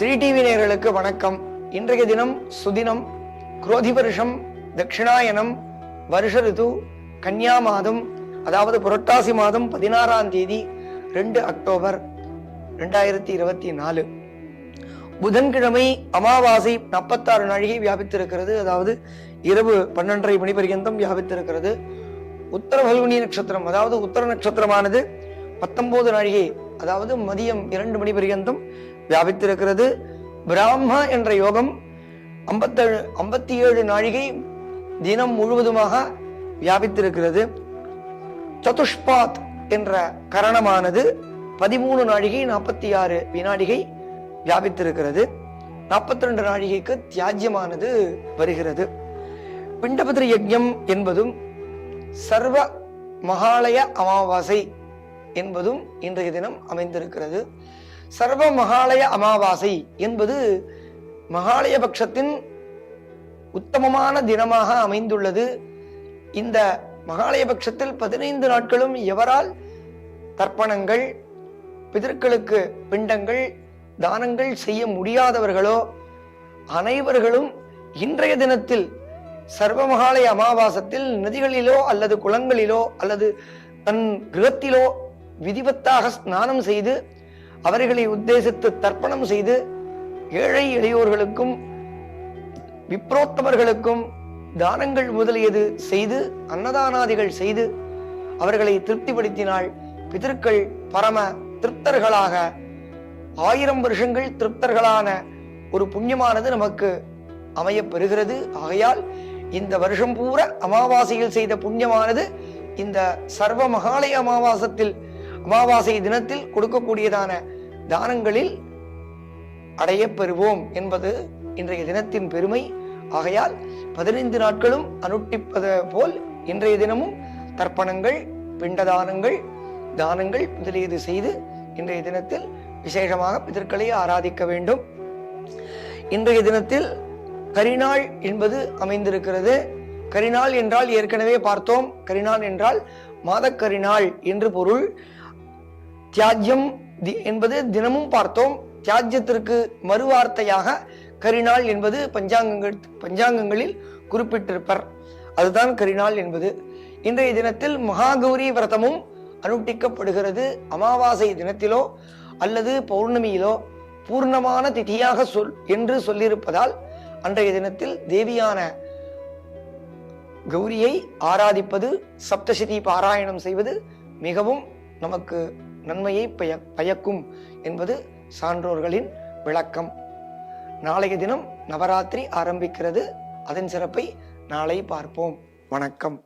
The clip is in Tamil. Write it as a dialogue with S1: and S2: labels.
S1: ஸ்ரீ டிவி நேயர்களுக்கு வணக்கம். இன்றைய தினம் சுதினம், குரோதி வருஷம், தட்சிணாயனம், வருஷ ரிது, கன்னியா மாதம், அதாவது புரட்டாசி மாதம் 16ஆம் தேதி 2 அக்டோபர் 2024. புதன்கிழமை அமாவாசை 46 நாழிகை வியாபித்திருக்கிறது. அதாவது இரவு 12:30 மணி பர்யந்தம் வியாபித்திருக்கிறது. உத்தர பல்குனி நட்சத்திரம், அதாவது உத்தர நட்சத்திரமானது 19 நாழிகை, அதாவது மதியம் 2 மணி பர்யந்தம் வியாபித்திருக்கிறது. பிராம என்ற யோகம் 57 நாழிகை தினம் முழுவதுமாக வியாபித்திருக்கிறது. சதுஷ்பாத் என்ற கரணமானது 13 நாழிகை 46 வினாடிகை வியாபித்திருக்கிறது. 42 நாழிகைக்கு தியாஜ்யமானது வருகிறது. பிண்டபத்ர யஜ்ஞம் என்பதும் சர்வ மகாலய அமாவாசை என்பதும் இன்றைய தினம் அமைந்திருக்கிறது. சர்வ மகாலய அமாவாசை என்பது மகாலய பட்சத்தின் உத்தமமான தினமாக அமைந்துள்ளது. இந்த மகாலய பட்சத்தில் 15 நாட்களும் எவரால் தர்ப்பணங்கள், பிதர்களுக்கு பிண்டங்கள், தானங்கள் செய்ய முடியாதவர்களோ அனைவர்களும் இன்றைய தினத்தில் சர்வ மகாலய அமாவாசத்தில் நதிகளிலோ அல்லது குளங்களிலோ அல்லது தன் கிரகத்திலோ விதிவத்தாக ஸ்நானம் செய்து அவர்களை உத்தேசித்து தர்ப்பணம் செய்து ஏழை எளியோர்களுக்கும் விப்ரோத்தமர்களுக்கும் தானங்கள் முதலியது செய்து அன்னதானாதிகள் செய்து அவர்களை திருப்திப்படுத்தினால் பிதர்கள் பரம திருப்தர்களாக 1000 வருஷங்கள் திருப்தர்களான ஒரு புண்ணியமானது நமக்கு அமைய பெறுகிறது. ஆகையால் இந்த வருஷம் பூரா அமாவாசையில் செய்த புண்ணியமானது இந்த சர்வ மகாலய அமாவாசை தினத்தில் கொடுக்கக்கூடியதான தானங்களில் அடைய பெறுவோம் என்பது இன்றைய தினத்தின் பெருமை. ஆகையால் 15 நாட்களும் அனுஷ்டிப்பது போல் இன்றைய தினமும் தர்ப்பணங்கள், பிண்டதானங்கள், தானங்கள் முதலியது செய்து இன்றைய தினத்தில் விசேஷமாக பிதர்களை ஆராதிக்க வேண்டும். இன்றைய தினத்தில் கரிநாள் என்பது அமைந்திருக்கிறது. கரிநாள் என்றால் ஏற்கனவே பார்த்தோம். கரிநாள் என்றால் மாதக்கரிநாள் என்று பொருள். தியாஜ்யம் என்பது தினமும் பார்த்தோம். தியாஜ்யத்திற்கு மறுவார்த்தையாக கரிநாள் என்பது பஞ்சாங்கங்களில் குறிப்பிட்டிருப்பர். அதுதான் கரிநாள் என்பது. இன்றைய தினத்தில் மகாகௌரி விரதமும் அனுஷ்டிக்கப்படுகிறது. அமாவாசை தினத்திலோ அல்லது பௌர்ணமியிலோ பூர்ணமான திதியாக என்று சொல்லியிருப்பதால் அன்றைய தினத்தில் தேவியான கௌரியை ஆராதிப்பது, சப்தசதி பாராயணம் செய்வது மிகவும் நமக்கு நன்மையை பயக்கும் என்பது சான்றோர்களின் விளக்கம். நாளைய தினம் நவராத்திரி ஆரம்பிக்கிறது. அதன் சிறப்பை நாளை பார்ப்போம். வணக்கம்.